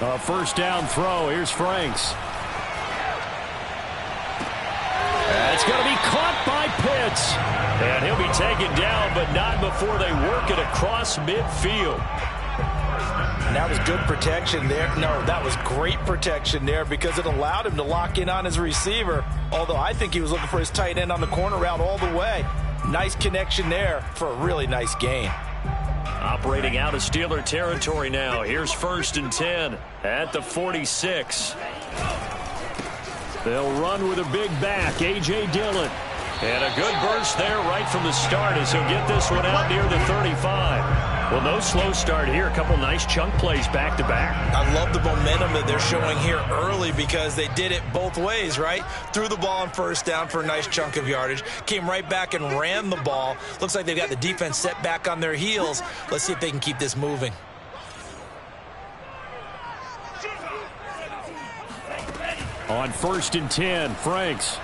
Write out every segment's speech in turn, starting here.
A first down throw. Here's Franks. It's going to be caught by Pitts. And he'll be taken down, but not before they work it across midfield. That was good protection there. No, that was great protection there because it allowed him to lock in on his receiver. Although I think he was looking for his tight end on the corner route all the way. Nice connection there for a really nice gain. Operating out of Steeler territory now. Here's 1st and 10 at the 46. They'll run with a big back, A.J. Dillon. And a good burst there right from the start as he'll get this one out near the 35. Well, no slow start here. A couple nice chunk plays back-to-back. I love the momentum that they're showing here early because they did it both ways, right? Threw the ball on first down for a nice chunk of yardage. Came right back and ran the ball. Looks like they've got the defense set back on their heels. Let's see if they can keep this moving. On 1st and 10, Franks.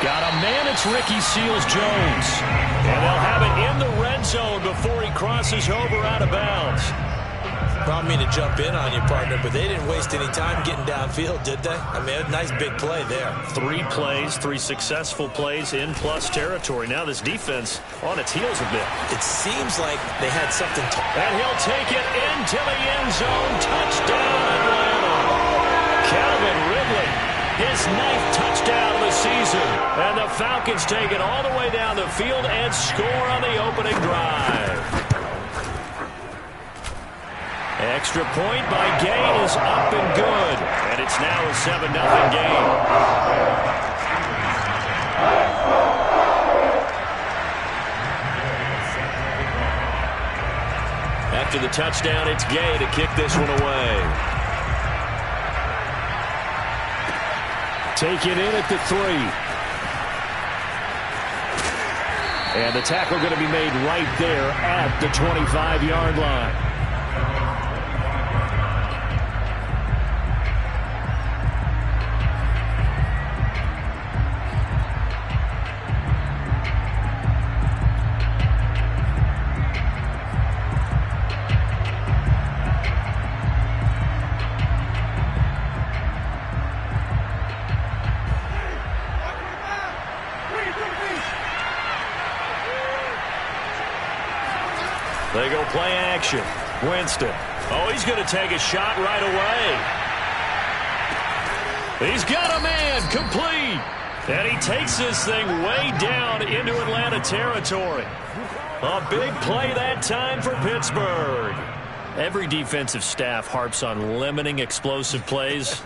Got a man, it's Ricky Seals-Jones. And they'll have it in the red zone before he crosses over out of bounds. Don't mean to jump in on you, partner, but they didn't waste any time getting downfield, did they? I mean, a nice big play there. 3 plays, 3 successful plays in plus territory. Now this defense on its heels a bit. It seems like they had something to... And he'll take it into the end zone. Touchdown, Atlanta. Calvin Ridley, his 9th touchdown of the season. And the Falcons take it all the way down the field and score on the opening drive. Extra point by Gay is up and good. And it's now a 7-0 game. After the touchdown, it's Gay to kick this one away. Take it in at the 3. And the tackle going to be made right there at the 25-yard line. They go play action. Winston. Oh, he's going to take a shot right away. He's got a man. Complete. And he takes this thing way down into Atlanta territory. A big play that time for Pittsburgh. Every defensive staff harps on limiting explosive plays.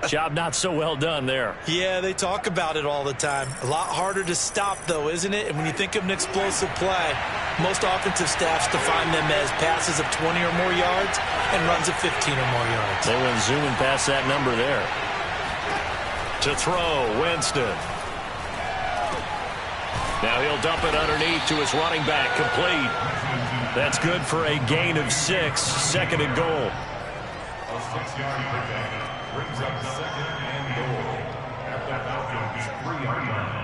Job not so well done there. Yeah, they talk about it all the time. A lot harder to stop, though, isn't it? And when you think of an explosive play, most offensive staffs define them as passes of 20 or more yards and runs of 15 or more yards. They went zooming past that number there. To throw, Winston. Now he'll dump it underneath to his running back, complete. That's good for a gain of 6, 2nd and goal. A 6-yard pickup brings up 2nd and goal at the Falcons' 3-yard line.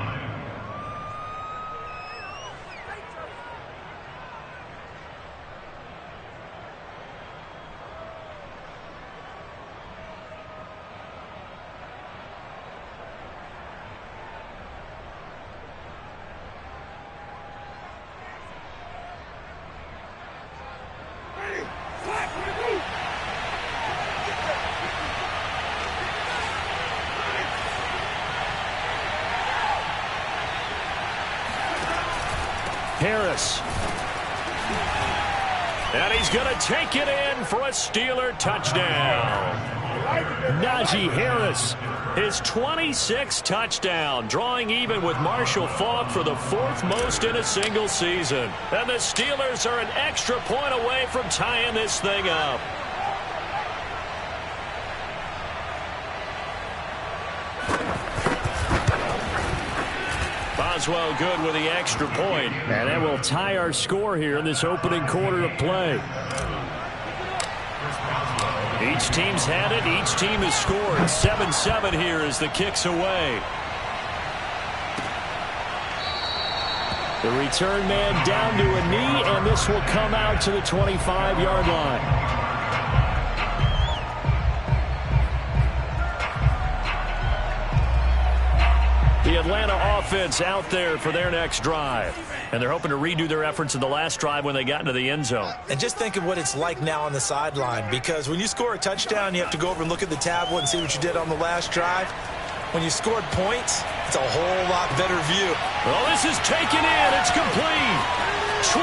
Harris. And he's going to take it in for a Steeler touchdown. Najee Harris, his 26th touchdown, drawing even with Marshall Faulk for the 4th most in a single season. And the Steelers are an extra point away from tying this thing up. Boswell good with the extra point. And that will tie our score here in this opening quarter of play. Each team's had it. Each team has scored. 7-7 here as the kick's away. The return man down to a knee, and this will come out to the 25-yard line. The Atlanta offense out there for their next drive. And they're hoping to redo their efforts in the last drive when they got into the end zone. And just think of what it's like now on the sideline, because when you score a touchdown, you have to go over and look at the tablet and see what you did on the last drive. When you scored points, it's a whole lot better view. Well, this is taken in. It's complete. 20.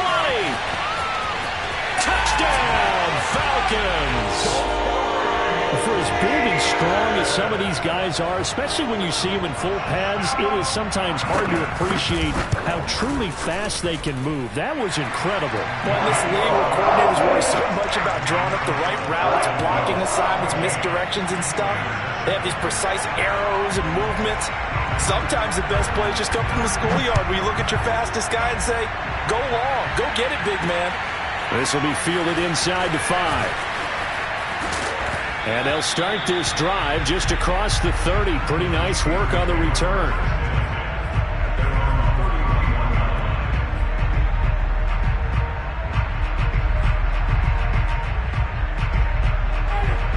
Touchdown, Falcons. For as big and strong as some of these guys are, especially when you see them in full pads, it is sometimes hard to appreciate how truly fast they can move. That was incredible. Well, in this league where coordinators worry so much about drawing up the right routes, blocking assignments, misdirections and stuff, they have these precise arrows and movements. Sometimes the best plays just come from the schoolyard where you look at your fastest guy and say, go long, go get it, big man. This will be fielded inside the 5. And they'll start this drive just across the 30. Pretty nice work on the return.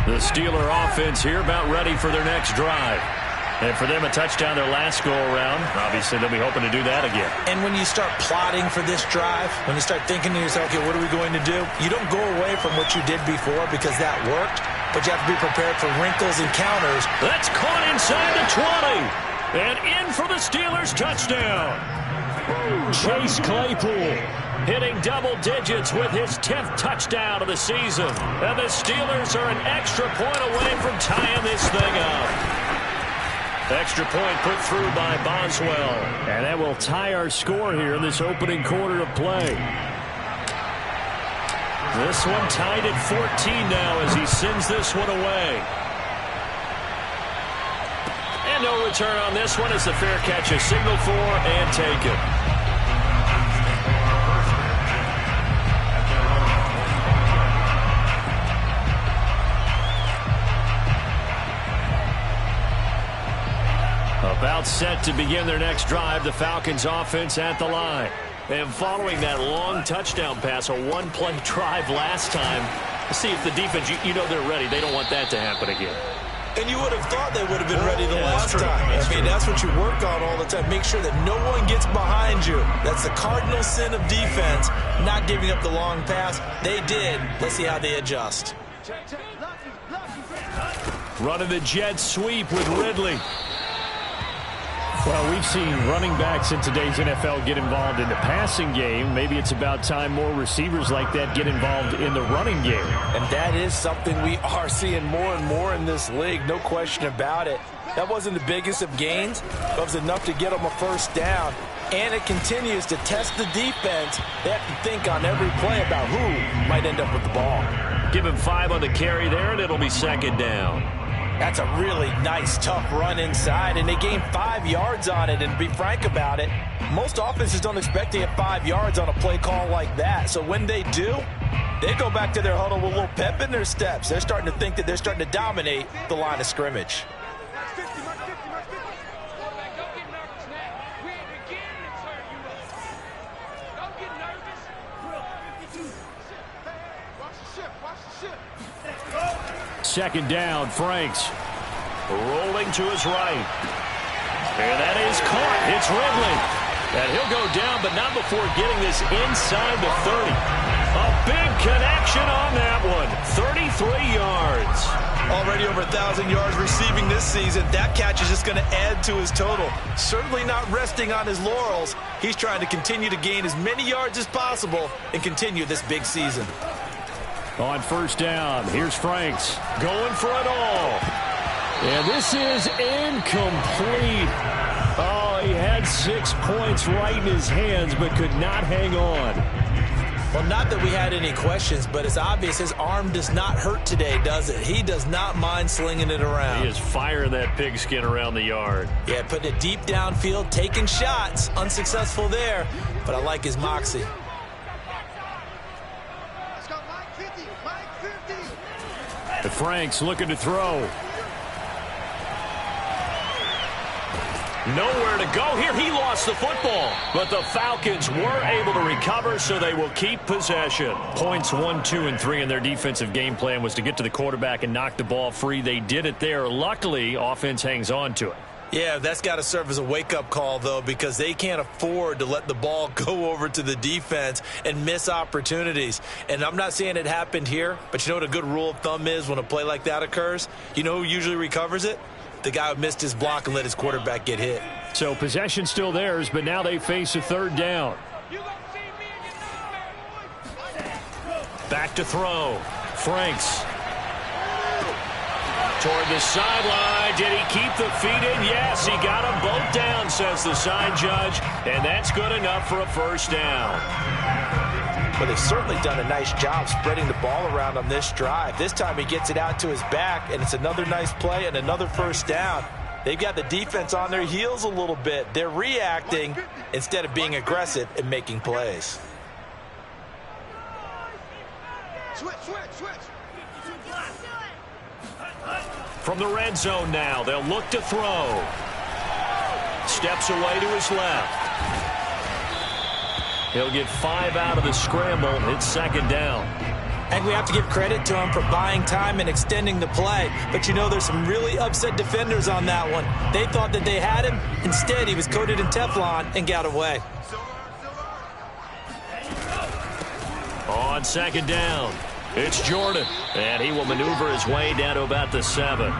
The Steeler offense here about ready for their next drive. And for them, a touchdown their last go-around. Obviously, they'll be hoping to do that again. And when you start plotting for this drive, when you start thinking to yourself, okay, what are we going to do? You don't go away from what you did before because that worked, but you have to be prepared for wrinkles and counters. That's caught inside the 20. And in for the Steelers touchdown. Chase Claypool hitting double digits with his 10th touchdown of the season. And the Steelers are an extra point away from tying this thing up. Extra point put through by Boswell. And that will tie our score here in this opening quarter of play. This one tied at 14 now as he sends this one away. And no return on this one as the fair catch is signaled for and taken. About set to begin their next drive, the Falcons offense at the line. And following that long touchdown pass, a one-play drive last time, see if the defense, you know they're ready. They don't want that to happen again. And you would have thought they would have been ready the last time. That's what you work on all the time. Make sure that no one gets behind you. That's the cardinal sin of defense, not giving up the long pass. They did. Let's see how they adjust. Running the jet sweep with Ridley. Well, we've seen running backs in today's NFL get involved in the passing game. Maybe it's about time more receivers like that get involved in the running game. And that is something we are seeing more and more in this league, no question about it. That wasn't the biggest of gains, but it was enough to get them a first down. And it continues to test the defense. They have to think on every play about who might end up with the ball. Give him 5 on the carry there, and it'll be second down. That's a really nice, tough run inside, and they gained 5 yards on it. And to be frank about it, most offenses don't expect to get 5 yards on a play call like that. So when they do, they go back to their huddle with a little pep in their steps. They're starting to think that they're starting to dominate the line of scrimmage. Second down, Franks. Rolling to his right. And that is caught. It's Ridley. And he'll go down, but not before getting this inside the 30. A big connection on that one. 33 yards. Already over 1,000 yards receiving this season. That catch is just going to add to his total. Certainly not resting on his laurels. He's trying to continue to gain as many yards as possible and continue this big season. On first down, here's Franks going for it all. And this is incomplete. Oh, he had 6 points right in his hands, but could not hang on. Well, not that we had any questions, but it's obvious his arm does not hurt today, does it? He does not mind slinging it around. He is firing that pigskin around the yard. Yeah, putting it deep downfield, taking shots. Unsuccessful there, but I like his moxie. Franks looking to throw. Nowhere to go here. He lost the football. But the Falcons were able to recover, so they will keep possession. Points 1, 2, and 3 in their defensive game plan was to get to the quarterback and knock the ball free. They did it there. Luckily, offense hangs on to it. Yeah, that's got to serve as a wake-up call, though, because they can't afford to let the ball go over to the defense and miss opportunities. And I'm not saying it happened here, but you know what a good rule of thumb is when a play like that occurs? You know who usually recovers it? The guy who missed his block and let his quarterback get hit. So possession still theirs, but now they face a third down. Back to throw. Franks. Toward the sideline. Did he keep the feet in? Yes, he got them both down, says the side judge. And that's good enough for a first down. Well, they've certainly done a nice job spreading the ball around on this drive. This time he gets it out to his back, and it's another nice play and another first down. They've got the defense on their heels a little bit. They're reacting instead of being aggressive and making plays. Switch. From the red zone now, they'll look to throw. Steps away to his left. He'll get 5 out of the scramble. It's second down. And we have to give credit to him for buying time and extending the play. But you know, there's some really upset defenders on that one. They thought that they had him. Instead, he was coated in Teflon and got away. On second down, it's Jordan. And he will maneuver his way down to about the 7.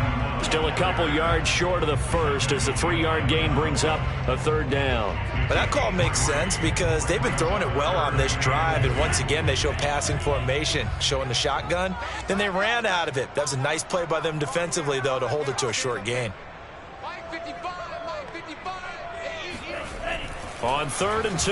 Still a couple yards short of the first as the 3-yard gain brings up a third down. But that call makes sense because they've been throwing it well on this drive, and once again they show passing formation, showing the shotgun. Then they ran out of it. That was a nice play by them defensively, though, to hold it to a short gain. On 3rd and 2,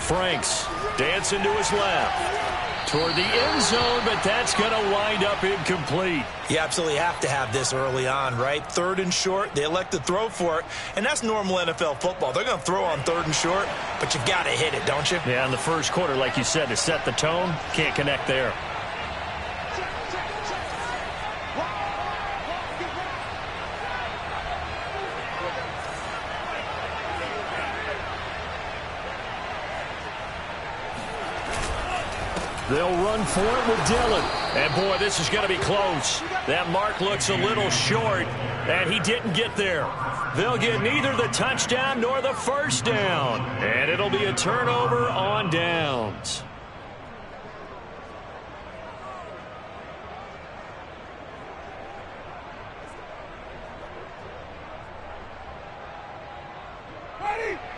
Franks dancing to his left. Toward the end zone, but that's going to wind up incomplete. You absolutely have to have this early on, right? 3rd and short, they elect to throw for it, and that's normal NFL football. They're going to throw on 3rd and short, but you've got to hit it, don't you? Yeah, in the first quarter, like you said, to set the tone, can't connect there. They'll run for it with Dillon. And, boy, this is going to be close. That mark looks a little short, and he didn't get there. They'll get neither the touchdown nor the first down. And it'll be a turnover on downs.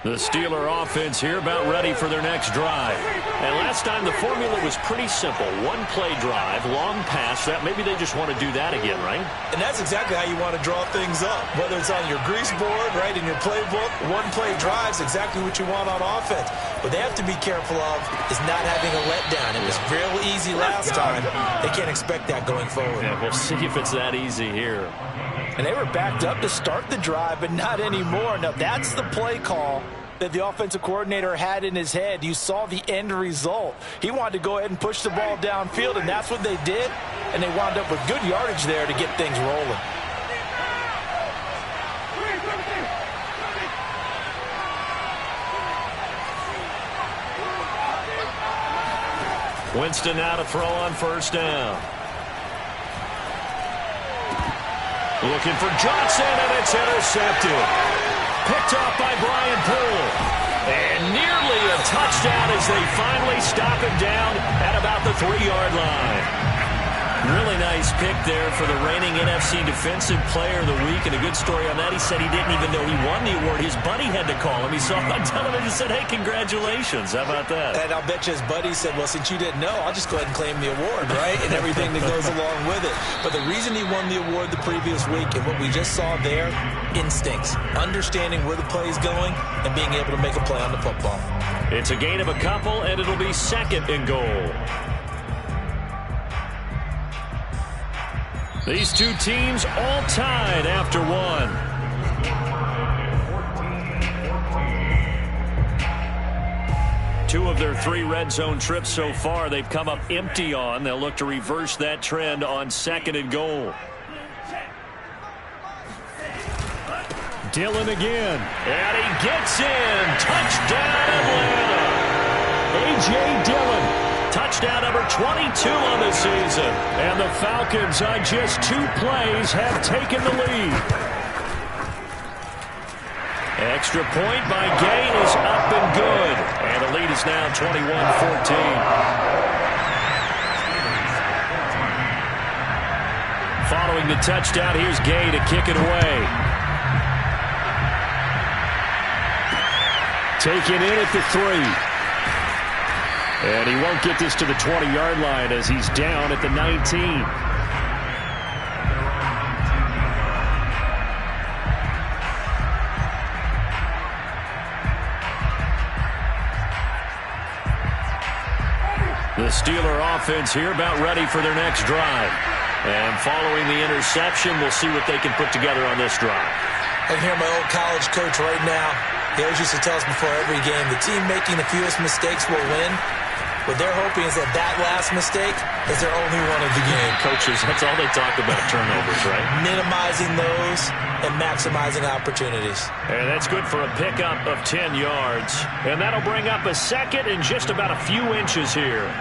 The Steeler offense here about ready for their next drive. And last time the formula was pretty simple. One play drive, long pass. That maybe they just want to do that again, right? And that's exactly how you want to draw things up. Whether it's on your grease board, right, in your playbook, one play drive's exactly what you want on offense. What they have to be careful of is not having a letdown. It was real easy last time. They can't expect that going forward. Yeah, we'll see if it's that easy here. And they were backed up to start the drive, but not anymore. Now, that's the play call that the offensive coordinator had in his head. You saw the end result. He wanted to go ahead and push the ball downfield, and that's what they did. And they wound up with good yardage there to get things rolling. Winston now to throw on first down. Looking for Johnson, and it's intercepted. Picked off by Brian Poole. And nearly a touchdown as they finally stop him down at about the 3-yard line. Really nice pick there for the reigning NFC Defensive Player of the Week. And a good story on that, he said he didn't even know he won the award. His buddy had to call him. He saw him on television and said, hey, congratulations. How about that? And I'll bet you his buddy said, well, since you didn't know, I'll just go ahead and claim the award, right? And everything that goes along with it. But the reason he won the award the previous week and what we just saw there, instincts, understanding where the play is going and being able to make a play on the football. It's a gain of a couple, and it'll be 2nd and goal. These two teams all tied after one. Two of their 3 red zone trips so far they've come up empty on. They'll look to reverse that trend on 2nd and goal. Dillon again. And he gets in. Touchdown Atlanta. A.J. Dillon. Touchdown number 22 on the season. And the Falcons on just 2 plays have taken the lead. Extra point by Gain is up and good. And the lead is now 21-14. Following the touchdown, here's Gay to kick it away. Taken in at the 3. And he won't get this to the 20-yard line as he's down at the 19. The Steeler offense here about ready for their next drive. And following the interception, we'll see what they can put together on this drive. I can hear my old college coach right now. He always used to tell us before every game, the team making the fewest mistakes will win. What they're hoping is that last mistake is their only one of the game. Coaches, that's all they talk about, turnovers, right? Minimizing those and maximizing opportunities. And that's good for a pickup of 10 yards. And that'll bring up a second and just about a few inches here.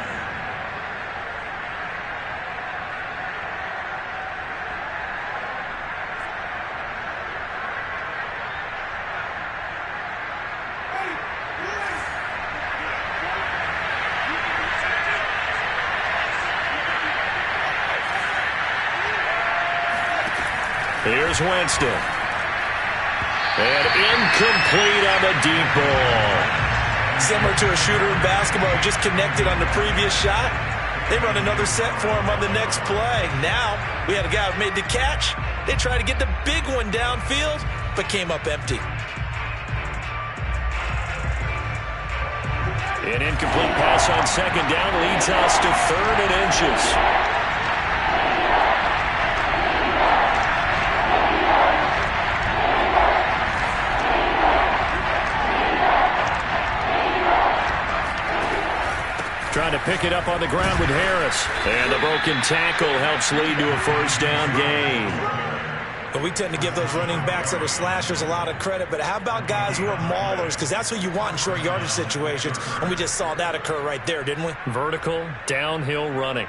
Here's Winston. And incomplete on the deep ball. Similar to a shooter in basketball, just connected on the previous shot. They run another set for him on the next play. Now, we had a guy who made the catch. They tried to get the big one downfield, but came up empty. An incomplete pass on second down leads us to 3rd and inches. Trying to pick it up on the ground with Harris. And the broken tackle helps lead to a 1st down gain. But we tend to give those running backs that are slashers a lot of credit. But how about guys who are maulers? Because that's what you want in short yardage situations. And we just saw that occur right there, didn't we? Vertical, downhill running.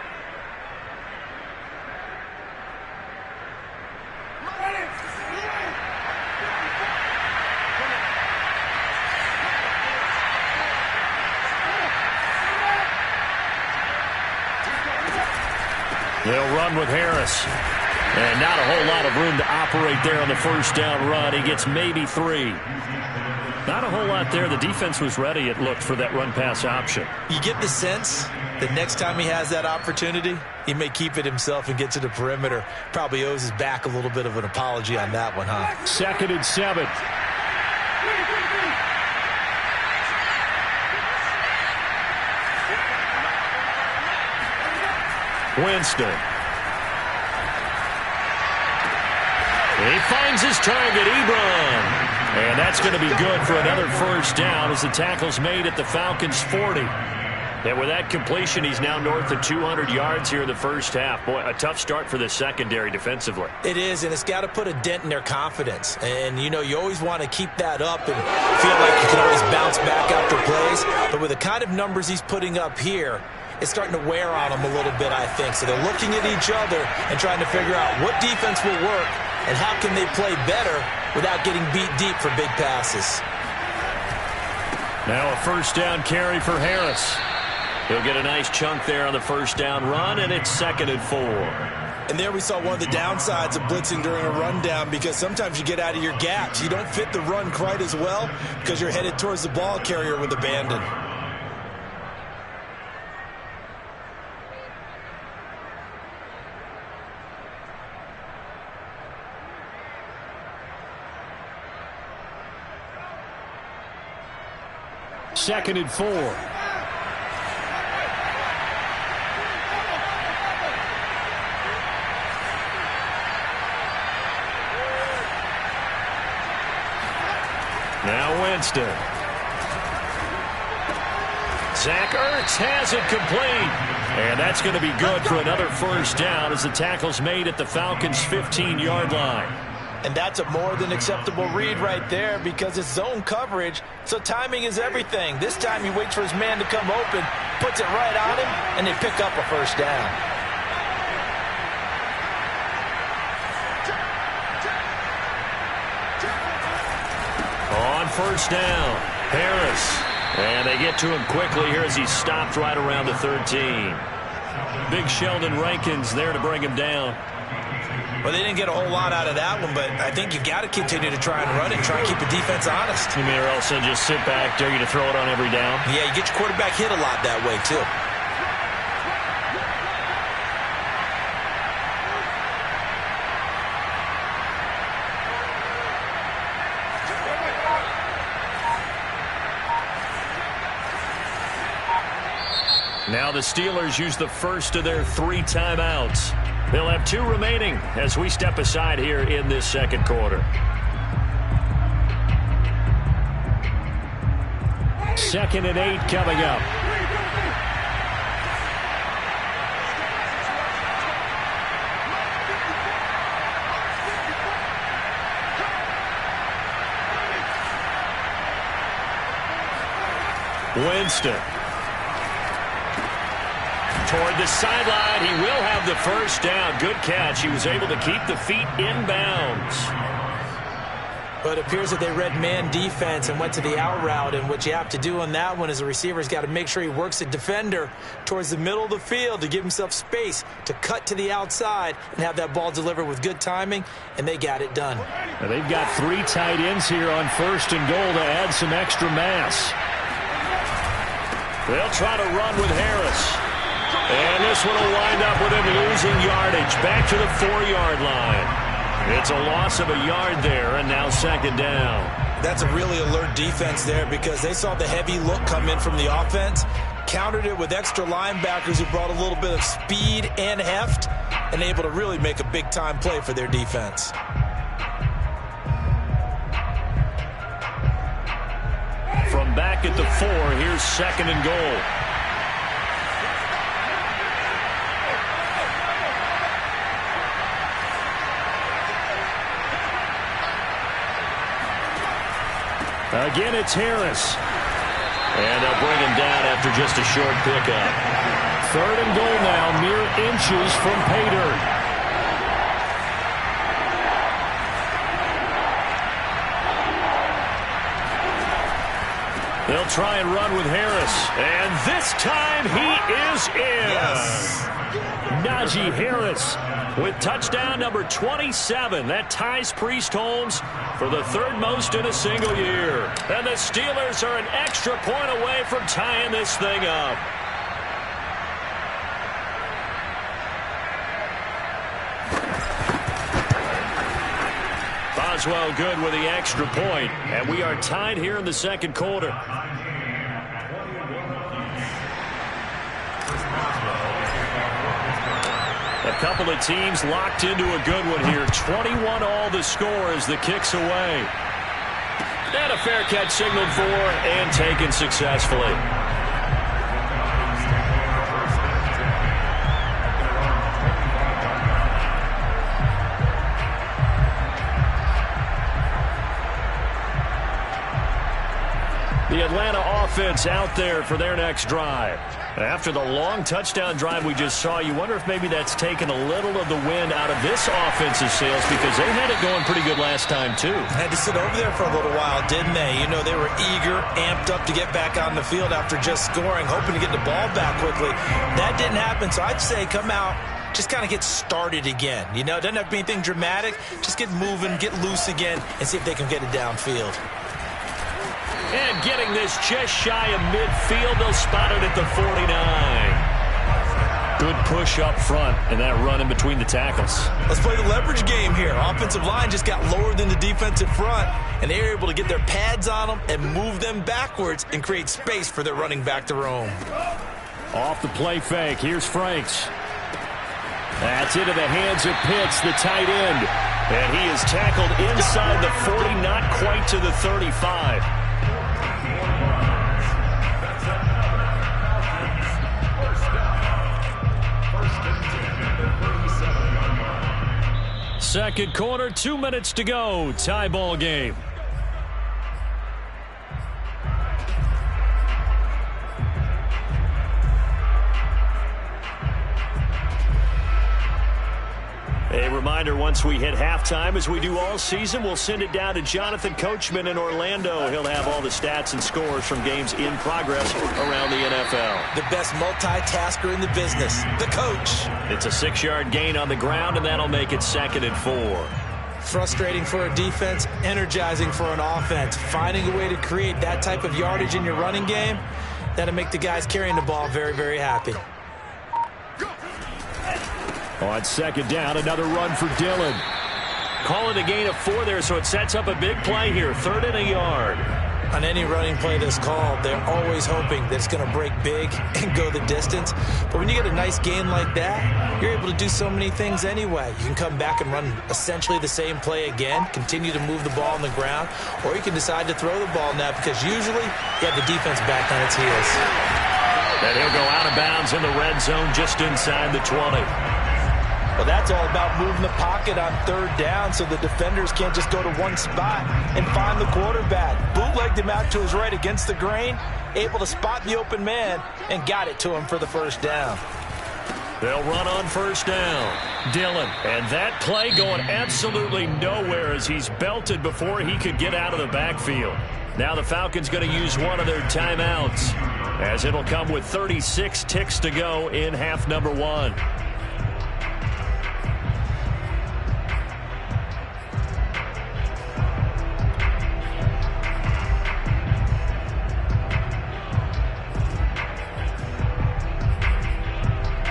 They'll run with Harris. And not a whole lot of room to operate there on the 1st down run. He gets maybe 3. Not a whole lot there. The defense was ready, it looked, for that run-pass option. You get the sense that next time he has that opportunity, he may keep it himself and get to the perimeter. Probably owes his back a little bit of an apology on that one, huh? 2nd and 7. Winston. He finds his target, Ebron. And that's going to be good for another 1st down as the tackle's made at the Falcons' 40. And with that completion, he's now north of 200 yards here in the 1st half. Boy, a tough start for the secondary defensively. It is, and it's got to put a dent in their confidence. And, you know, you always want to keep that up and feel like you can always bounce back after plays. But with the kind of numbers he's putting up here, it's starting to wear on them a little bit, I think. So they're looking at each other and trying to figure out what defense will work and how can they play better without getting beat deep for big passes. Now a 1st down carry for Harris. He'll get a nice chunk there on the 1st down run, and it's 2nd and 4. And there we saw one of the downsides of blitzing during a rundown, because sometimes you get out of your gaps. You don't fit the run quite as well because you're headed towards the ball carrier with abandon. Second and 4. Now Winston. Zach Ertz has it complete. And that's going to be good for another 1st down as the tackle's made at the Falcons' 15-yard line. And that's a more than acceptable read right there because it's zone coverage, so timing is everything. This time he waits for his man to come open, puts it right on him, and they pick up a 1st down. first down. Harris. And they get to him quickly here as he's stopped right around the 13. Big Sheldon Rankins there to bring him down. Well, they didn't get a whole lot out of that one, but I think you got to continue to try and run it and try and keep the defense honest. You mean, or else they'll just sit back, dare you to throw it on every down? Yeah, you get your quarterback hit a lot that way, too. Now the Steelers use the first of their 3 timeouts. They'll have 2 remaining as we step aside here in this second quarter. Second and 8 coming up. Winston. Toward the sideline, he will have the first down. Good catch. He was able to keep the feet inbounds. But it appears that they read man defense and went to the out route, and what you have to do on that one is the receiver's got to make sure he works the defender towards the middle of the field to give himself space to cut to the outside and have that ball delivered with good timing, and they got it done. Now they've got 3 tight ends here on first and goal to add some extra mass. They'll try to run with Harris. And this one will wind up with him losing yardage back to the 4-yard line. It's a loss of a yard there, and now second down. That's a really alert defense there because they saw the heavy look come in from the offense, countered it with extra linebackers who brought a little bit of speed and heft, and able to really make a big-time play for their defense. From back at the 4, here's second and goal. Again, it's Harris. And they'll bring him down after just a short pickup. Third and goal now, mere inches from pay dirt. They'll try and run with Harris. And this time he is in. Yes. Najee Harris with touchdown number 27. That ties Priest Holmes for the 3rd most in a single year. And the Steelers are an extra point away from tying this thing up. Boswell good with the extra point. And we are tied here in the second quarter. A couple of teams locked into a good one here. 21 all the score as the kick's away. And a fair catch signaled for and taken successfully. The Atlanta offense out there for their next drive. After the long touchdown drive we just saw, you wonder if maybe that's taken a little of the wind out of this offensive sails because they had it going pretty good last time, too. Had to sit over there for a little while, didn't they? You know, they were eager, amped up to get back on the field after just scoring, hoping to get the ball back quickly. That didn't happen, so I'd say come out, just kind of get started again. You know, it doesn't have to be anything dramatic. Just get moving, get loose again, and see if they can get it downfield. And getting this just shy of midfield, they'll spot it at the 49. Good push up front, and that run in between the tackles. Let's play the leverage game here. Offensive line just got lower than the defensive front, and they were able to get their pads on them and move them backwards and create space for their running back to roam. Off the play fake, here's Franks. That's into the hands of Pitts, the tight end. And he is tackled inside the 40, not quite to the 35. Second quarter, 2 minutes to go. Tie ball game. A reminder, once we hit halftime, as we do all season, we'll send it down to Jonathan Coachman in Orlando. He'll have all the stats and scores from games in progress around the NFL. The best multitasker in the business, the coach. It's a 6-yard gain on the ground, and that'll make it 2nd and 4. Frustrating for a defense, energizing for an offense. Finding a way to create that type of yardage in your running game, that'll make the guys carrying the ball very, very happy. On 2nd down, another run for Dillon. Call it a gain of 4 there, so it sets up a big play here. 3rd and a yard. On any running play that's called, they're always hoping that it's going to break big and go the distance. But when you get a nice gain like that, you're able to do so many things anyway. You can come back and run essentially the same play again, continue to move the ball on the ground, or you can decide to throw the ball now because usually you have the defense back on its heels. And he'll go out of bounds in the red zone just inside the 20. Well, that's all about moving the pocket on 3rd down so the defenders can't just go to one spot and find the quarterback. Bootlegged him out to his right against the grain, able to spot the open man, and got it to him for the 1st down. They'll run on 1st down. Dillon. And that play going absolutely nowhere as he's belted before he could get out of the backfield. Now the Falcons going to use one of their timeouts, as it'll come with 36 ticks to go in half number 1.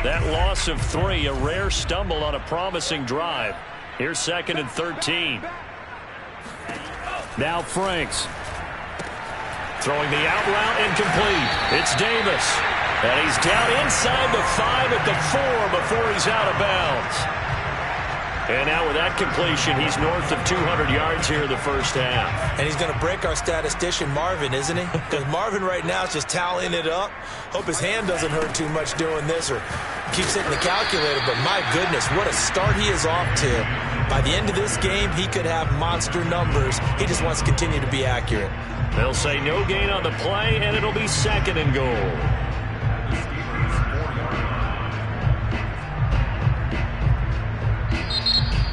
That loss of 3, a rare stumble on a promising drive. Here's 2nd and 13. Now Franks. Throwing the out route incomplete. It's Davis. And he's down inside the 5 at the 4 before he's out of bounds. And now with that completion, he's north of 200 yards here in the 1st half. And he's going to break our statistician, Marvin, isn't he? Because Marvin right now is just tallying it up. Hope his hand doesn't hurt too much doing this or keeps hitting the calculator. But my goodness, what a start he is off to. By the end of this game, he could have monster numbers. He just wants to continue to be accurate. They'll say no gain on the play, and it'll be 2nd and goal.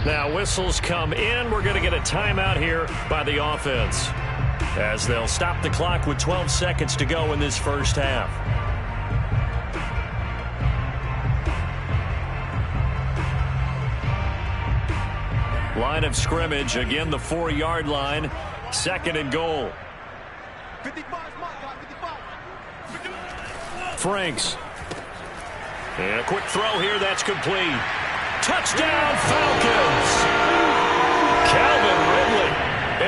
Now whistles come in. We're going to get a timeout here by the offense, as they'll stop the clock with 12 seconds to go in this 1st half. Line of scrimmage, again the 4-yard line, 2nd and goal. Franks. And a quick throw here, that's complete. Touchdown Falcons! Calvin Ridley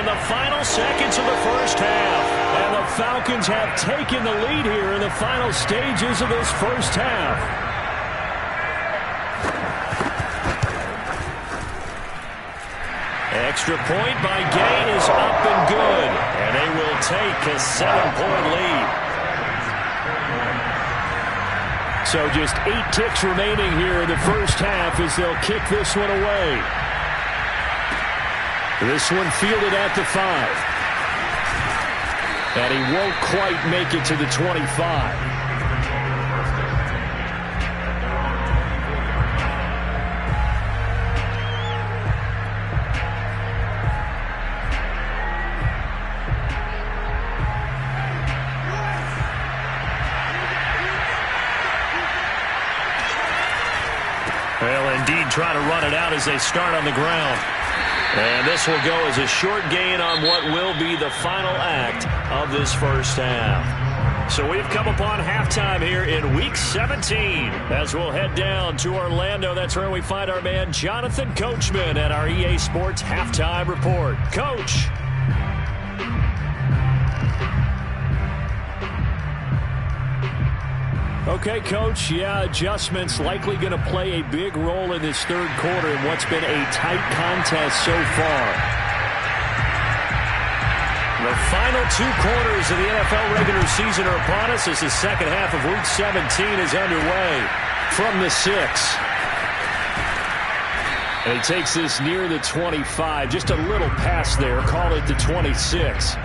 in the final seconds of the 1st half. And the Falcons have taken the lead here in the final stages of this 1st half. Extra point by Gay is up and good. And they will take a 7-point lead. So just 8 ticks remaining here in the 1st half as they'll kick this one away. This one fielded at the 5. And he won't quite make it to the 25. They'll indeed try to run it out as they start on the ground. And this will go as a short gain on what will be the final act of this 1st half. So we've come upon halftime here in Week 17. As we'll head down to Orlando, that's where we find our man Jonathan Coachman at our EA Sports Halftime Report. Coach. Okay, Coach, adjustments likely going to play a big role in this 3rd quarter in what's been a tight contest so far. The final 2 quarters of the NFL regular season are upon us as the 2nd half of Week 17 is underway from the 6. And he takes this near the 25, just a little past there, call it the 26.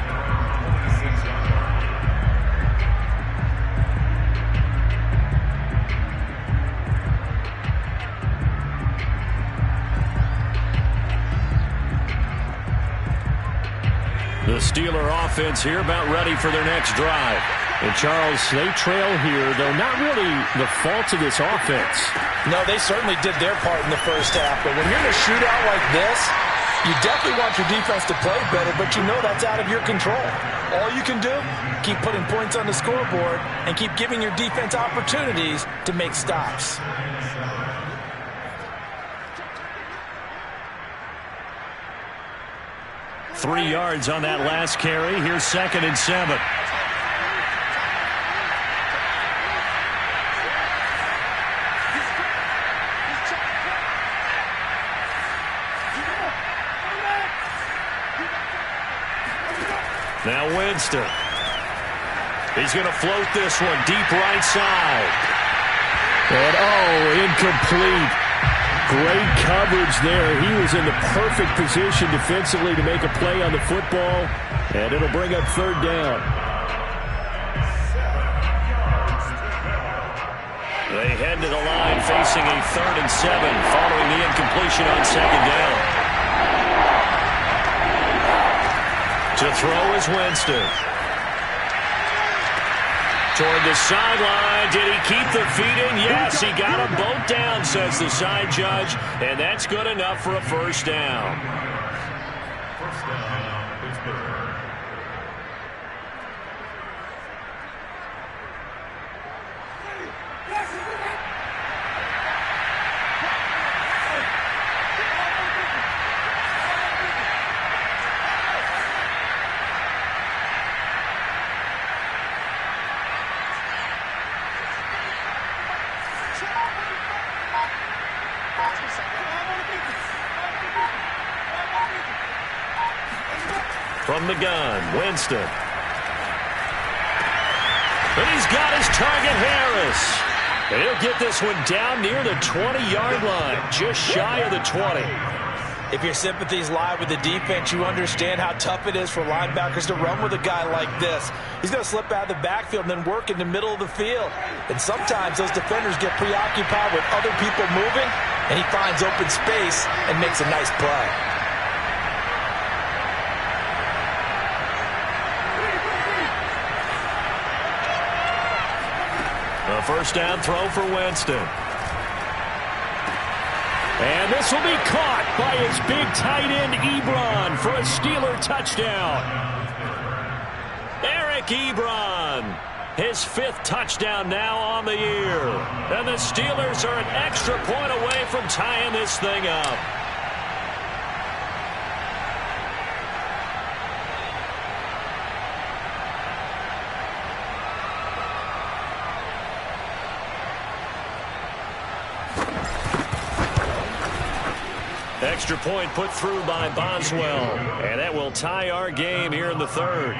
The Steeler offense here about ready for their next drive. And Charles, they trail here, though not really the fault of this offense. No, they certainly did their part in the first half. But when you're in a shootout like this, you definitely want your defense to play better, but you know that's out of your control. All you can do, keep putting points on the scoreboard and keep giving your defense opportunities to make stops. Three yards on that last carry. Here's 2nd and 7. Now Winston. He's going to float this one deep right side. And incomplete. Great coverage there. He was in the perfect position defensively to make a play on the football, and it'll bring up 3rd down. They head to the line facing a 3rd and 7 following the incompletion on 2nd down. To throw is Winston. Toward the sideline. Did he keep the feet in? Yes, he got them both down, says the side judge. And that's good enough for a 1st down. First down, Pittsburgh. From the gun, Winston. And he's got his target, Harris. And he'll get this one down near the 20-yard line, just shy of the 20. If your sympathies lie with the defense, you understand how tough it is for linebackers to run with a guy like this. He's going to slip out of the backfield and then work in the middle of the field. And sometimes those defenders get preoccupied with other people moving, and he finds open space and makes a nice play. A 1st down throw for Winston. And this will be caught by his big tight end, Ebron, for a Steeler touchdown. Eric Ebron, his 5th touchdown now on the year. And the Steelers are an extra point away from tying this thing up. Extra point put through by Boswell. And that will tie our game here in the 3rd.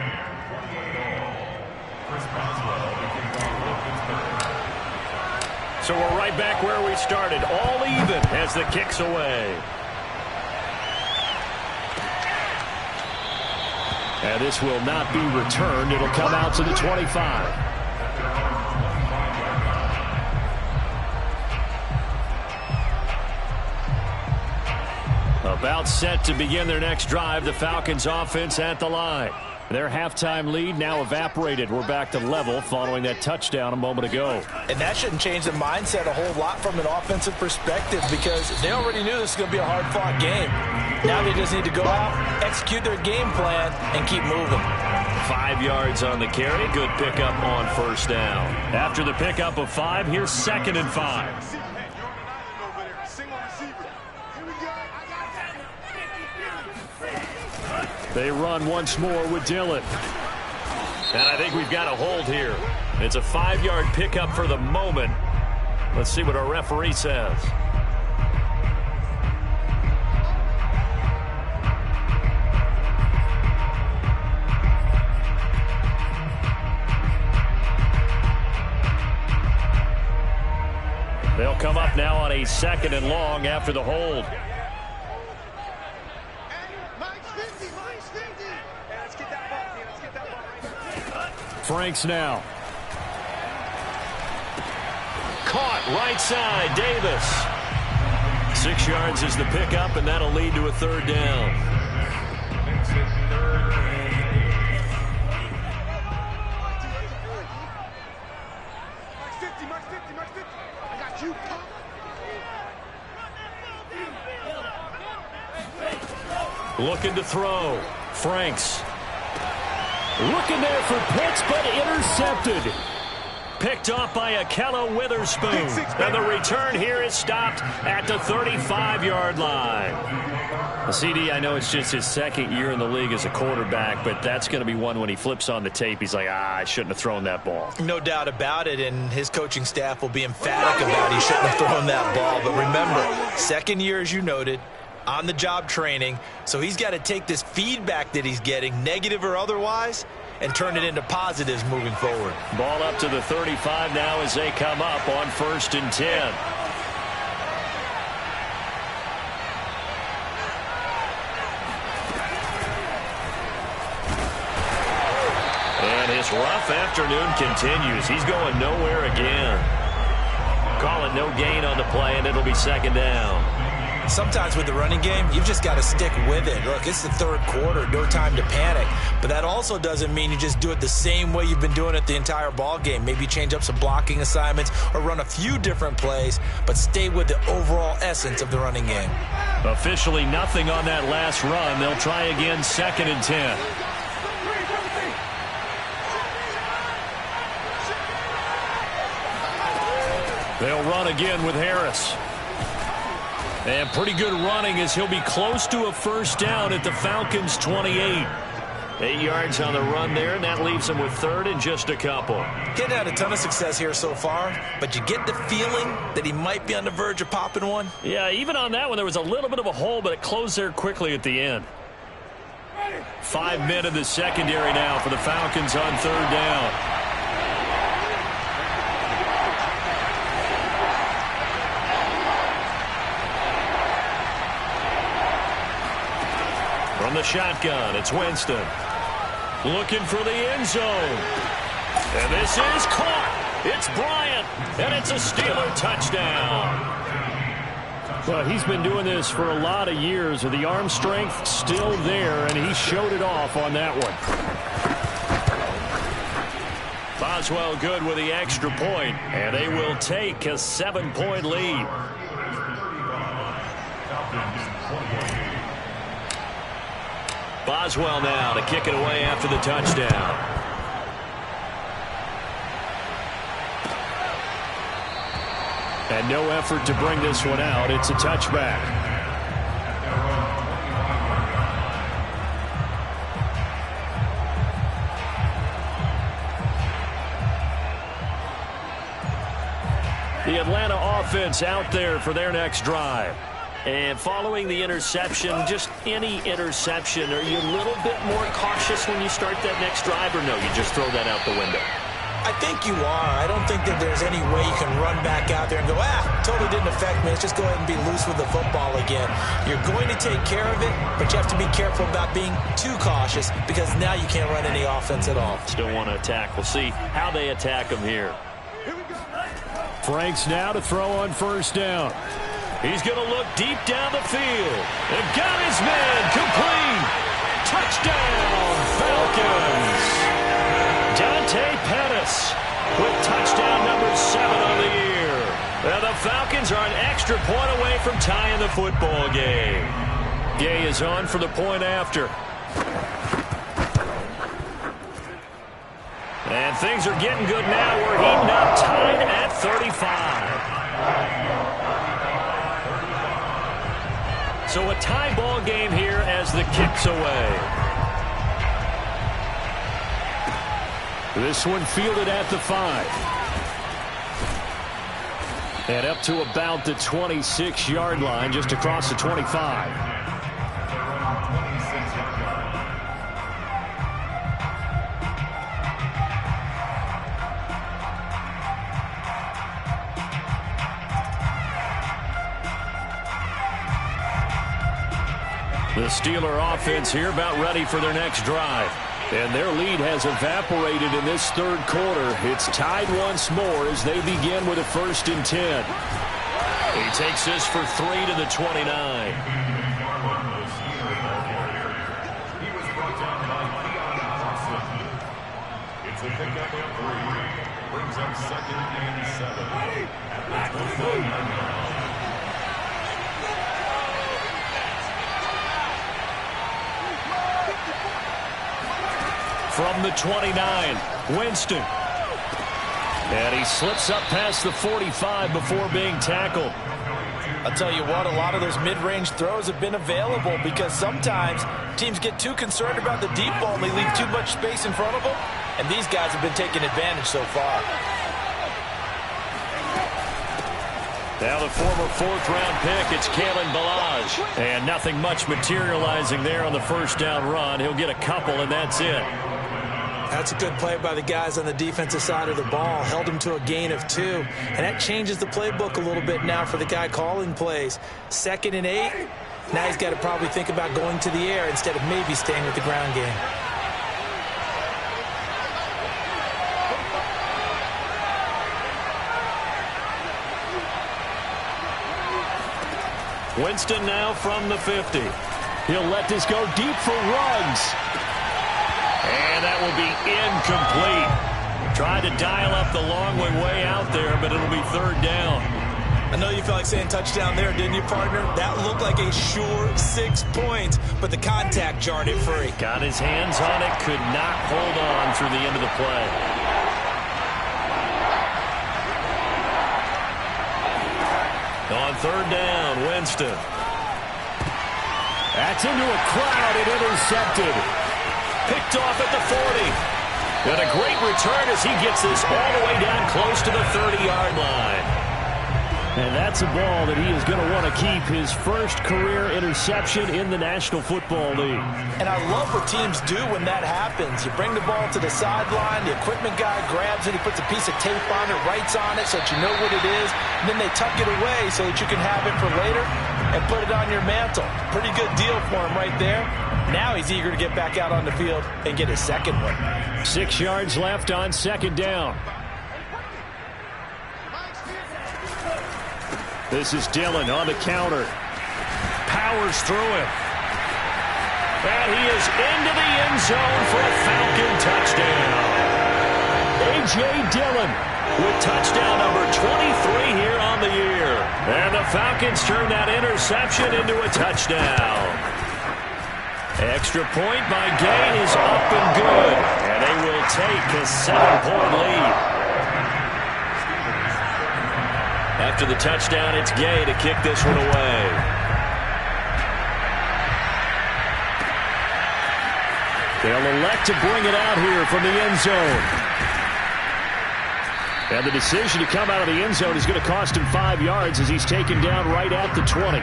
So we're right back where we started. All even as the kick's away. And this will not be returned. It'll come out to the 25. About set to begin their next drive, the Falcons offense at the line. Their halftime lead now evaporated. We're back to level following that touchdown a moment ago. And that shouldn't change the mindset a whole lot from an offensive perspective because they already knew this was going to be a hard-fought game. Now they just need to go out, execute their game plan, and keep moving. 5 yards on the carry. Good pickup on 1st down. After the pickup of 5, here's 2nd and 5. They run once more with Dillon. And I think we've got a hold here. It's a 5-yard pickup for the moment. Let's see what our referee says. They'll come up now on a 2nd and long after the hold. Franks now. Caught right side, Davis. 6 yards is the pickup, and that'll lead to a 3rd down. Looking to throw. Franks. Looking there for Pitts, but intercepted. Picked off by Akella Witherspoon. And the return here is stopped at the 35-yard line. CD, I know it's just his second year in the league as a quarterback, but that's going to be one when he flips on the tape. He's like, I shouldn't have thrown that ball. No doubt about it, and his coaching staff will be emphatic about he shouldn't have thrown that ball. But remember, second year, as you noted, on-the-job training, so he's got to take this feedback that he's getting, negative or otherwise, and turn it into positives moving forward. Ball up to the 35 now as they come up on 1st and 10. And his rough afternoon continues. He's going nowhere again. Call it no gain on the play, and it'll be 2nd down. Sometimes with the running game, you've just got to stick with it. Look, it's the 3rd quarter, no time to panic. But that also doesn't mean you just do it the same way you've been doing it the entire ball game. Maybe change up some blocking assignments or run a few different plays, but stay with the overall essence of the running game. Officially nothing on that last run. They'll try again 2nd and 10. They'll run again with Harris. And pretty good running as he'll be close to a 1st down at the Falcons' 28. 8 yards on the run there, and that leaves him with 3rd and just a couple. Getting had a ton of success here so far, but you get the feeling that he might be on the verge of popping one. Yeah, even on that one, there was a little bit of a hole, but it closed there quickly at the end. 5 men in the secondary now for the Falcons on 3rd down. From the shotgun, it's Winston. Looking for the end zone. And this is caught. It's Bryant, and it's a Steeler touchdown. Well, he's been doing this for a lot of years. The arm strength still there, and he showed it off on that one. Boswell good with the extra point, and they will take a 7-point lead. Boswell now to kick it away after the touchdown. And no effort to bring this one out. It's a touchback. The Atlanta offense out there for their next drive. And following the interception, just any interception, are you a little bit more cautious when you start that next drive, or no, you just throw that out the window? I think you are. I don't think that there's any way you can run back out there and go, totally didn't affect me. Let's just go ahead and be loose with the football again. You're going to take care of it, but you have to be careful about being too cautious because now you can't run any offense at all. Still want to attack. We'll see how they attack them here. Franks now to throw on 1st down. He's going to look deep down the field. And got his man complete. Touchdown, Falcons. Dante Pettis with touchdown number 7 on the year. And the Falcons are an extra point away from tying the football game. Gay is on for the point after. And things are getting good now. We're heating up, tied at 35. So a tie ball game here as the kick's away. This one fielded at the 5. And up to about the 26-yard line, just across the 25. The Steeler offense here about ready for their next drive. And their lead has evaporated in this 3rd quarter. It's tied once more as they begin with a 1st and 10. He takes this for 3 to the 29. It's a pickup of 3. Brings up 2nd and 7. At the 29. 2 From the 29, Winston. And he slips up past the 45 before being tackled. I'll tell you what, a lot of those mid-range throws have been available because sometimes teams get too concerned about the deep ball and they leave too much space in front of them. And these guys have been taking advantage so far. Now the former fourth-round pick, it's Kalen Ballage. And nothing much materializing there on the first down run. He'll get a couple, and that's it. That's a good play by the guys on the defensive side of the ball. Held him to a gain of 2. And that changes the playbook a little bit now for the guy calling plays. 2nd and 8. Now he's got to probably think about going to the air instead of maybe staying with the ground game. Winston now from the 50. He'll let this go deep for Ruggs. And that will be incomplete. Tried to dial up the long way out there, but it'll be 3rd down. I know you felt like saying touchdown there, didn't you, partner? That looked like a sure 6 points, but the contact jarred it free. Got his hands on it, could not hold on through the end of the play. On 3rd down, Winston. That's into a crowd and intercepted. Picked off at the 40. And a great return as he gets this all the way down close to the 30-yard line. And that's a ball that he is going to want to keep, his first career interception in the National Football League. And I love what teams do when that happens. You bring the ball to the sideline, the equipment guy grabs it, he puts a piece of tape on it, writes on it so that you know what it is, and then they tuck it away so that you can have it for later and put it on your mantle. Pretty good deal for him right there. Now he's eager to get back out on the field and get his second one. 6 yards left on 2nd down. This is Dillon on the counter. Powers through it. And he is into the end zone for a Falcon touchdown. A.J. Dillon with touchdown number 23 here on the year. And the Falcons turn that interception into a touchdown. Extra point by Gay is up and good. And they will take a 7-point lead. After the touchdown, it's Gay to kick this one away. They'll elect to bring it out here from the end zone. And the decision to come out of the end zone is going to cost him 5 yards as he's taken down right at the 20.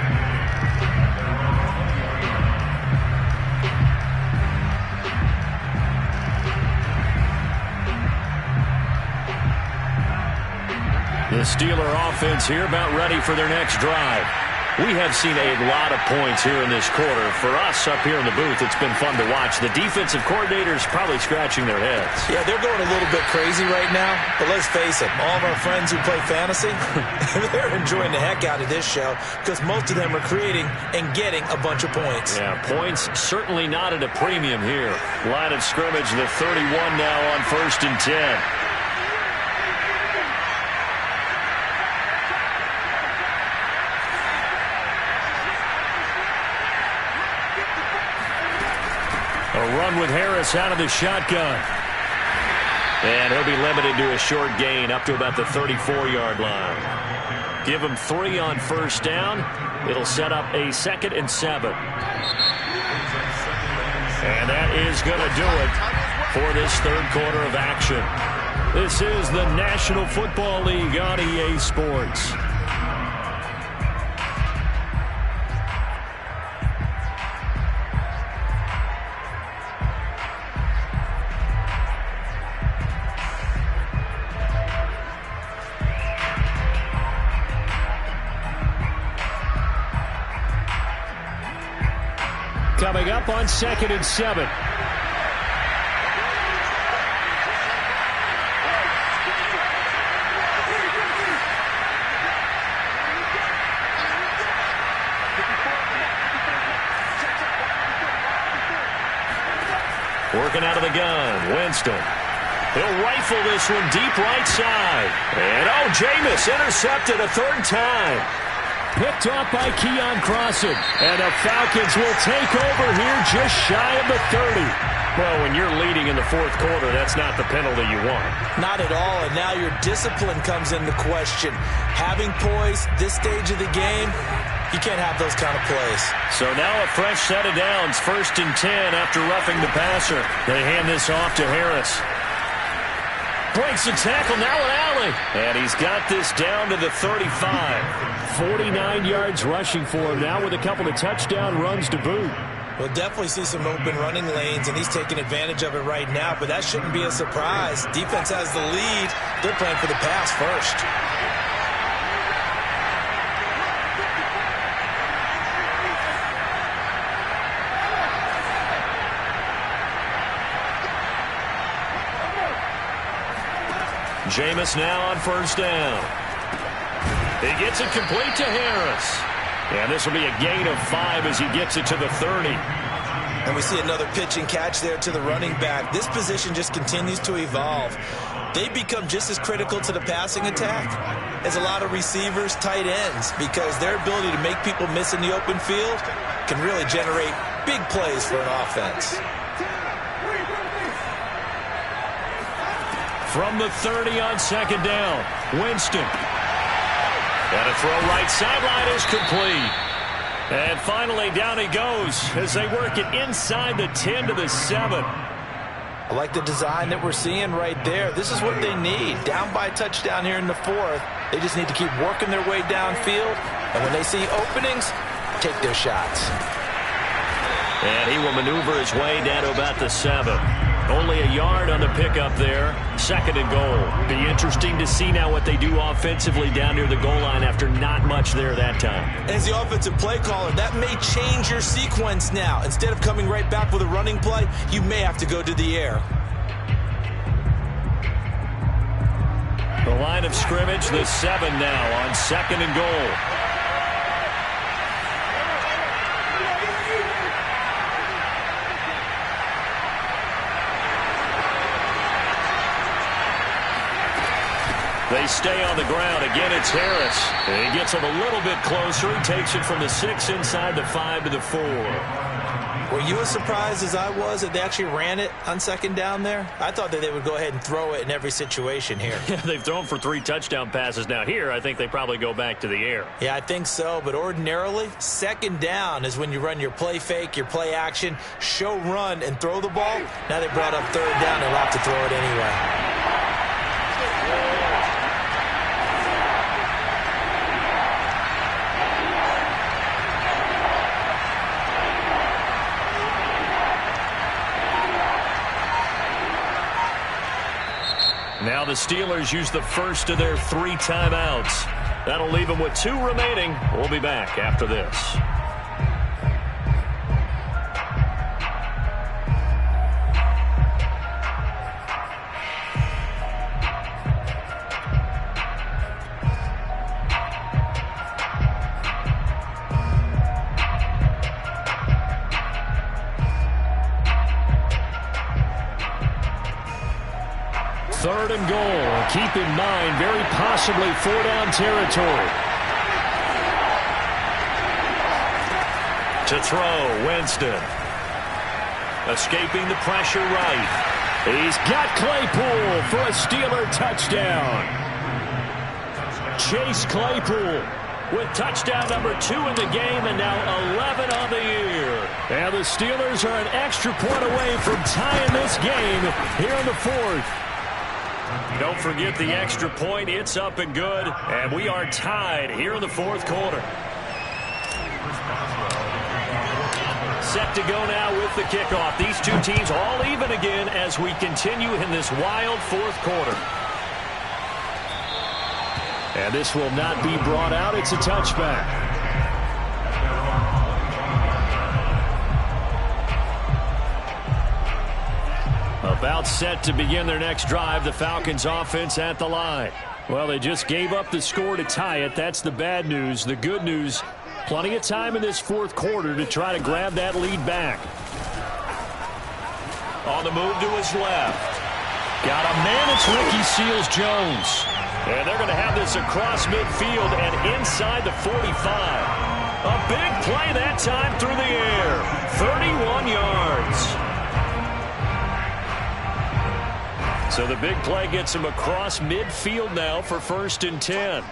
The Steeler offense here about ready for their next drive. We have seen a lot of points here in this quarter. For us up here in the booth, it's been fun to watch. The defensive coordinators probably scratching their heads. Yeah, they're going a little bit crazy right now. But let's face it, all of our friends who play fantasy, they're enjoying the heck out of this show because most of them are creating and getting a bunch of points. Yeah, points certainly not at a premium here. Line of scrimmage, the 31 now on 1st and 10. A run with Harris out of the shotgun. And he'll be limited to a short gain up to about the 34-yard line. Give him 3 on 1st down. It'll set up a 2nd and 7. And that is going to do it for this 3rd quarter of action. This is the National Football League on EA Sports. Coming up on 2nd and 7. Working out of the gun, Winston. He'll rifle this one deep right side. And Jameis intercepted a 3rd time. Picked off by Keon Crossan. And the Falcons will take over here just shy of the 30. Well, when you're leading in the fourth quarter, that's not the penalty you want. Not at all, and now your discipline comes into question. Having poise this stage of the game, you can't have those kind of plays. So now a fresh set of downs, 1st and 10 after roughing the passer. They hand this off to Harris. Breaks the tackle, now an alley. And he's got this down to the 35. 49 yards rushing for him now with a couple of touchdown runs to boot. We'll definitely see some open running lanes, and he's taking advantage of it right now, but that shouldn't be a surprise. Defense has the lead. They're playing for the pass first. Jameis now on 1st down. He gets it complete to Harris. And this will be a gain of 5 as he gets it to the 30. And we see another pitch and catch there to the running back. This position just continues to evolve. They become just as critical to the passing attack as a lot of receivers, tight ends, because their ability to make people miss in the open field can really generate big plays for an offense. From the 30 on 2nd down, Winston. And a throw right sideline is complete. And finally, down he goes as they work it inside the 10 to the 7. I like the design that we're seeing right there. This is what they need. Down by a touchdown here in the 4th. They just need to keep working their way downfield. And when they see openings, take their shots. And he will maneuver his way down to about the 7. Only a yard on the pickup there. 2nd and goal. Be interesting to see now what they do offensively down near the goal line after not much there that time. As the offensive play caller, that may change your sequence now. Instead of coming right back with a running play, you may have to go to the air. The line of scrimmage, the 7 now on 2nd and goal. They stay on the ground. Again, it's Harris. And he gets him a little bit closer. He takes it from the 6 inside the 5 to the 4. Were you as surprised as I was that they actually ran it on 2nd down there? I thought that they would go ahead and throw it in every situation here. Yeah, they've thrown for 3 touchdown passes. Now here, I think they probably go back to the air. Yeah, I think so. But ordinarily, 2nd down is when you run your play fake, your play action, show run, and throw the ball. Now they brought up 3rd down and opt to throw it anyway. Now the Steelers use the first of their 3 timeouts. That'll leave them with 2 remaining. We'll be back after this. Third and goal. Keep in mind, very possibly 4-down territory. To throw, Winston. Escaping the pressure right. He's got Claypool for a Steeler touchdown. Chase Claypool with touchdown number 2 in the game and now 11 on the year. And the Steelers are an extra point away from tying this game here in the 4th. Don't forget the extra point. It's up and good. And we are tied here in the 4th quarter. Set to go now with the kickoff. These 2 teams all even again as we continue in this wild 4th quarter. And this will not be brought out. It's a touchback. About set to begin their next drive. The Falcons offense at the line. Well, they just gave up the score to tie it. That's the bad news. The good news, plenty of time in this 4th quarter to try to grab that lead back. On the move to his left. Got a man. It's Ricky Seals-Jones. And they're going to have this across midfield and inside the 45. A big play that time through the air. 31 yards. So the big play gets him across midfield now for 1st and 10.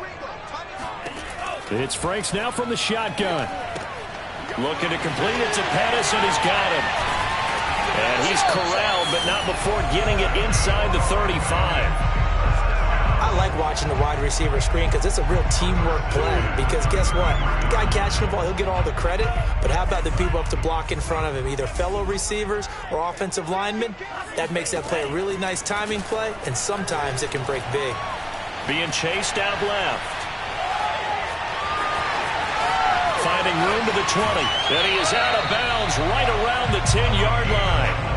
It's Franks now from the shotgun. Looking to complete it to Pettis, and he's got him. And he's corralled, but not before getting it inside the 35. I like watching the wide receiver screen because it's a real teamwork play. Because guess what? The guy catching the ball, he'll get all the credit. But how about the people up to block in front of him, either fellow receivers or offensive linemen? That makes that play a really nice timing play, and sometimes it can break big. Being chased out left. Finding room to the 20. And he is out of bounds right around the 10-yard line.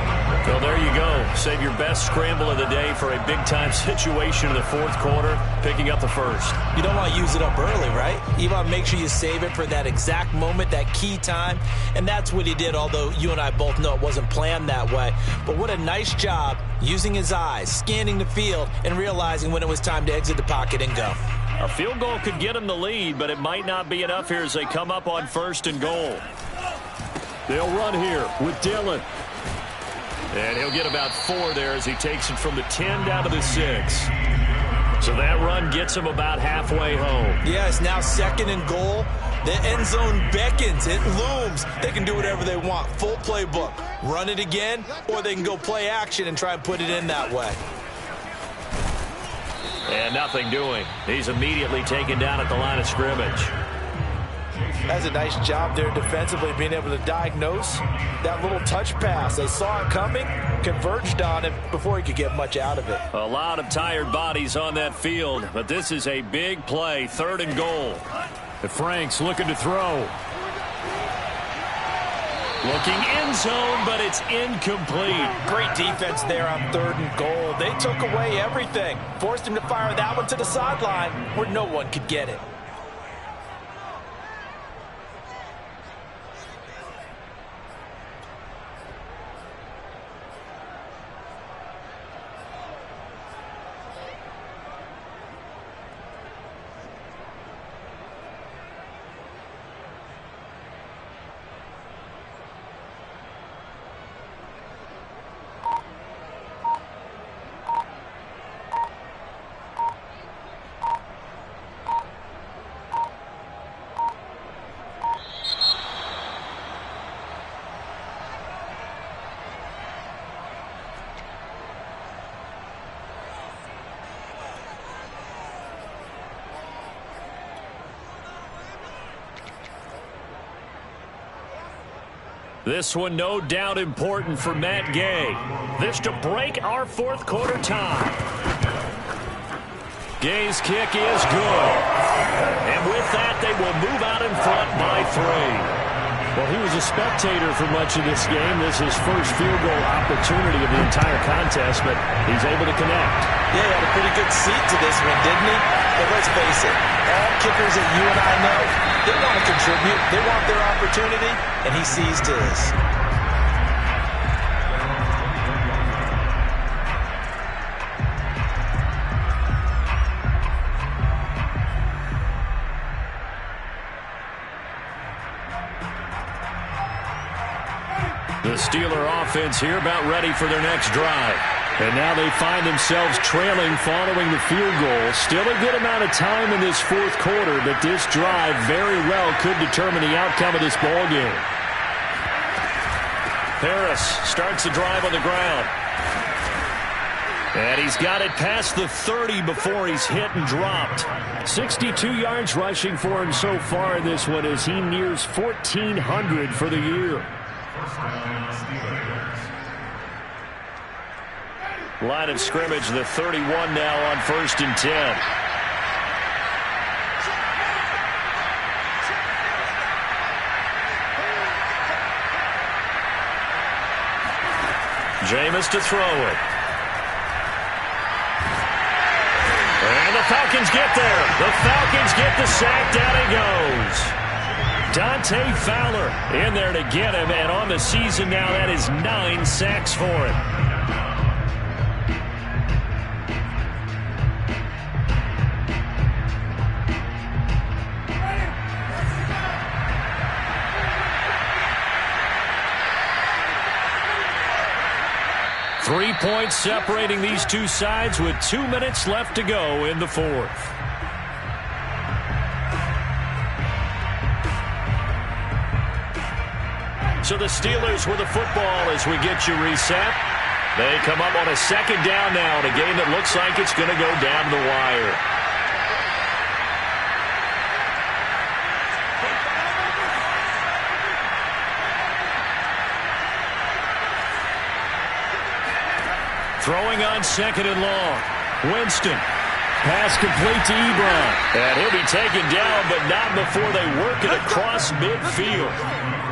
Well, there you go. Save your best scramble of the day for a big-time situation in the 4th quarter, picking up the 1st. You don't want to use it up early, right? You want to make sure you save it for that exact moment, that key time. And that's what he did, although you and I both know it wasn't planned that way. But what a nice job using his eyes, scanning the field, and realizing when it was time to exit the pocket and go. A field goal could get him the lead, but it might not be enough here as they come up on 1st and goal. They'll run here with Dillon. And he'll get about 4 there as he takes it from the 10 down to the 6. So that run gets him about halfway home. Yeah, it's now 2nd and goal. The end zone beckons. It looms. They can do whatever they want. Full playbook. Run it again, or they can go play action and try and put it in that way. And nothing doing. He's immediately taken down at the line of scrimmage. That's a nice job there defensively, being able to diagnose that little touch pass. They saw it coming, converged on it before he could get much out of it. A lot of tired bodies on that field, but this is a big play, 3rd and goal. Franks looking to throw. Looking end zone, but it's incomplete. Great defense there on 3rd and goal. They took away everything. Forced him to fire that one to the sideline where no one could get it. This one no doubt important for Matt Gay. This to break our 4th quarter tie. Gay's kick is good. And with that, they will move out in front by 3. Well, he was a spectator for much of this game. This is his first field goal opportunity of the entire contest, but he's able to connect. Yeah, he had a pretty good seat to this one, didn't he? But let's face it, all kickers that you and I know, they want to contribute. They want their opportunity, and he seized his. The Steeler offense here about ready for their next drive. And now they find themselves trailing following the field goal. Still a good amount of time in this 4th quarter, but this drive very well could determine the outcome of this ball game. Harris starts the drive on the ground. And he's got it past the 30 before he's hit and dropped. 62 yards rushing for him so far in this one as he nears 1,400 for the year. Line of scrimmage, the 31 now on 1st and 10. Jameis to throw it. And the Falcons get there. The Falcons get the sack. Down he goes. Dante Fowler in there to get him, and on the season now, that is 9 sacks for him. 3 points separating these two sides with 2 minutes left to go in the fourth. So the Steelers with the football as we get you reset. They come up on a second down now in a game that looks like it's going to go down the wire. Throwing on second and long. Winston. Pass complete to Ebron. And he'll be taken down, but not before they work it across midfield.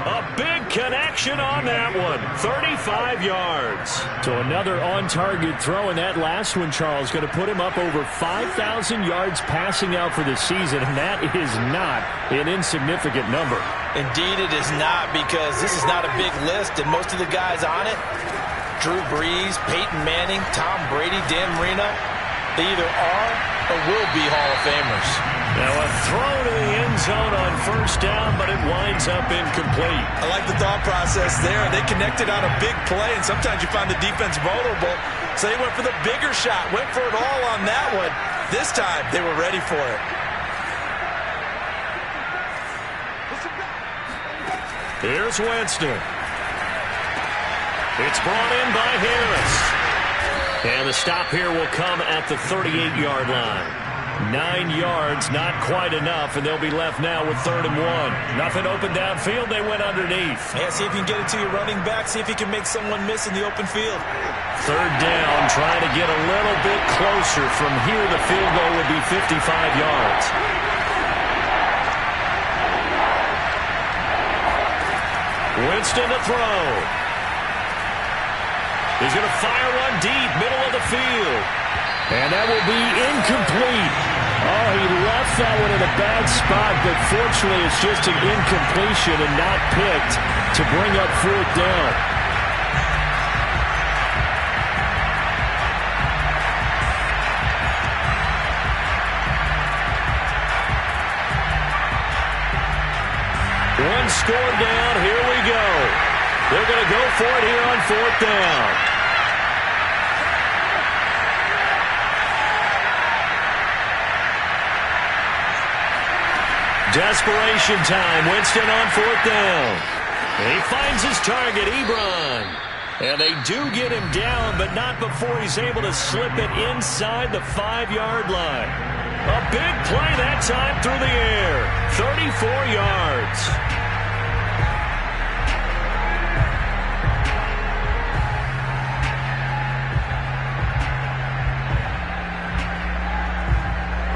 A big connection on that one. 35 yards. So another on-target throw, and that last one, Charles, going to put him up over 5,000 yards passing out for the season, and that is not an insignificant number. Indeed it is not, because this is not a big list, and most of the guys on it, Drew Brees, Peyton Manning, Tom Brady, Dan Marino, they either are or will be Hall of Famers. Now a throw to the end zone on first down, but it winds up incomplete. I like the thought process there. They connected on a big play, and sometimes you find the defense vulnerable. So they went for the bigger shot, went for it all on that one. This time, they were ready for it. Here's Winston. It's brought in by Harris. And the stop here will come at the 38-yard line. 9 yards, not quite enough, and they'll be left now with 3rd and 1. Nothing open downfield, they went underneath. Yeah, see if you can get it to your running back, see if you can make someone miss in the open field. 3rd down, trying to get a little bit closer. From here, the field goal would be 55 yards. Winston to throw. He's going to fire one deep, middle of the field. And that will be incomplete. Oh, he left that one in a bad spot, but fortunately it's just an incompletion and not picked to bring up 4th down. One score down, here we go. They're going to go for it here on 4th down. Desperation time. Winston on 4th down. And he finds his target, Ebron. And they do get him down, but not before he's able to slip it inside the 5-yard line. A big play that time through the air. 34 yards.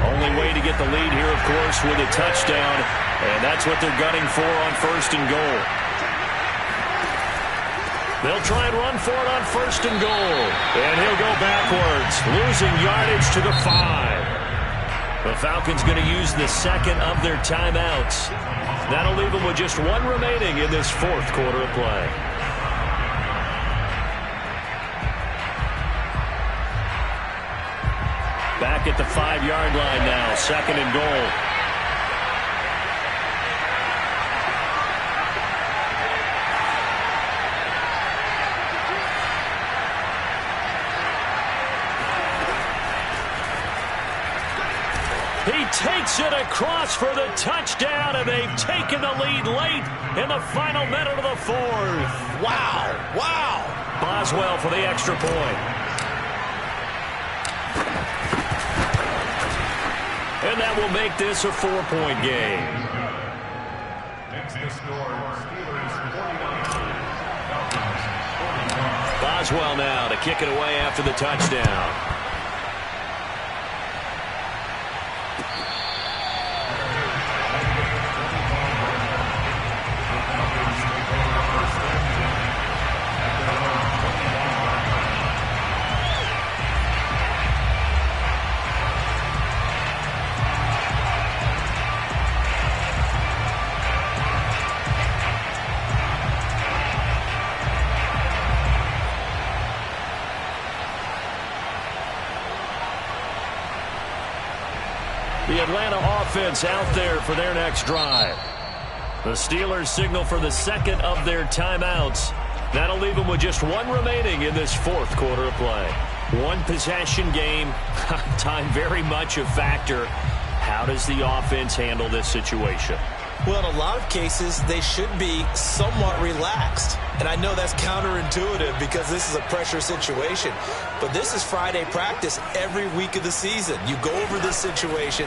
Only way to get the lead here, of course, with a touchdown. And that's what they're gunning for on 1st and goal. They'll try and run for it on 1st and goal. And he'll go backwards, losing yardage to the 5. The Falcons going to use the second of their timeouts. That'll leave them with just one remaining in this 4th quarter of play. Back at the 5-yard line now, 2nd and goal. He takes it across for the touchdown, and they've taken the lead late in the final minute of the 4th. Wow, wow. Boswell for the extra point. And that will make this a 4-point game. Next to score, Steelers 49, Falcons 49. Boswell now to kick it away after the touchdown. The Atlanta offense out there for their next drive. The Steelers signal for the second of their timeouts. That'll leave them with just one remaining in this fourth quarter of play. One possession game. Time very much a factor. How does the offense handle this situation? Well, in a lot of cases, they should be somewhat relaxed. And I know that's counterintuitive because this is a pressure situation. But this is Friday practice every week of the season. You go over this situation,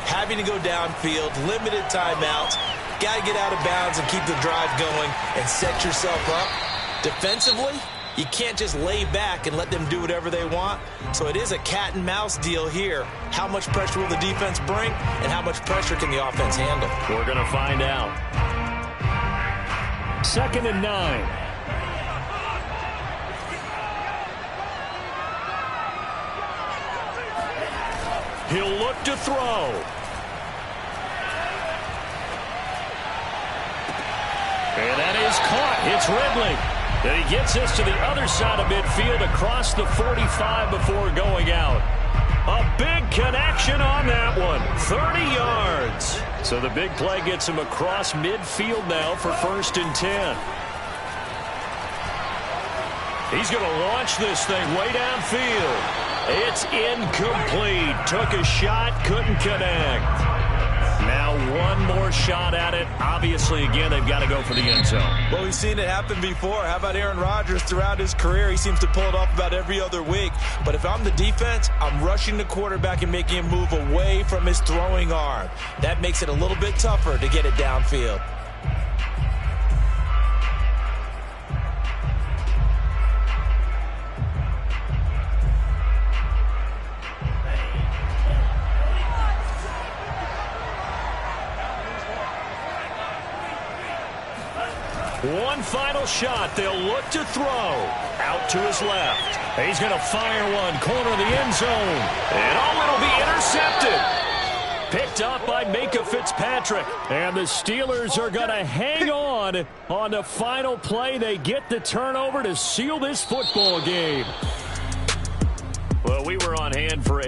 having to go downfield, limited timeouts, got to get out of bounds and keep the drive going and set yourself up. Defensively, you can't just lay back and let them do whatever they want. So it is a cat and mouse deal here. How much pressure will the defense bring, and how much pressure can the offense handle? We're going to find out. 2nd and 9. He'll look to throw. And that is caught. It's Ridley. And he gets this to the other side of midfield across the 45 before going out. A big connection on that one. 30 yards. So the big play gets him across midfield now for 1st and 10. He's going to launch this thing way downfield. It's incomplete. Took a shot, couldn't connect. Now one more shot at it. Obviously, again, they've got to go for the end zone. Well, we've seen it happen before. How about Aaron Rodgers throughout his career? He seems to pull it off about every other week. But if I'm the defense, I'm rushing the quarterback and making him move away from his throwing arm. That makes it a little bit tougher to get it downfield. One final shot. They'll look to throw. Out to his left. He's going to fire one. Corner of the end zone. And it'll be intercepted. Picked up by Minka Fitzpatrick. And the Steelers are going to hang on the final play. They get the turnover to seal this football game. Well, we were on hand for a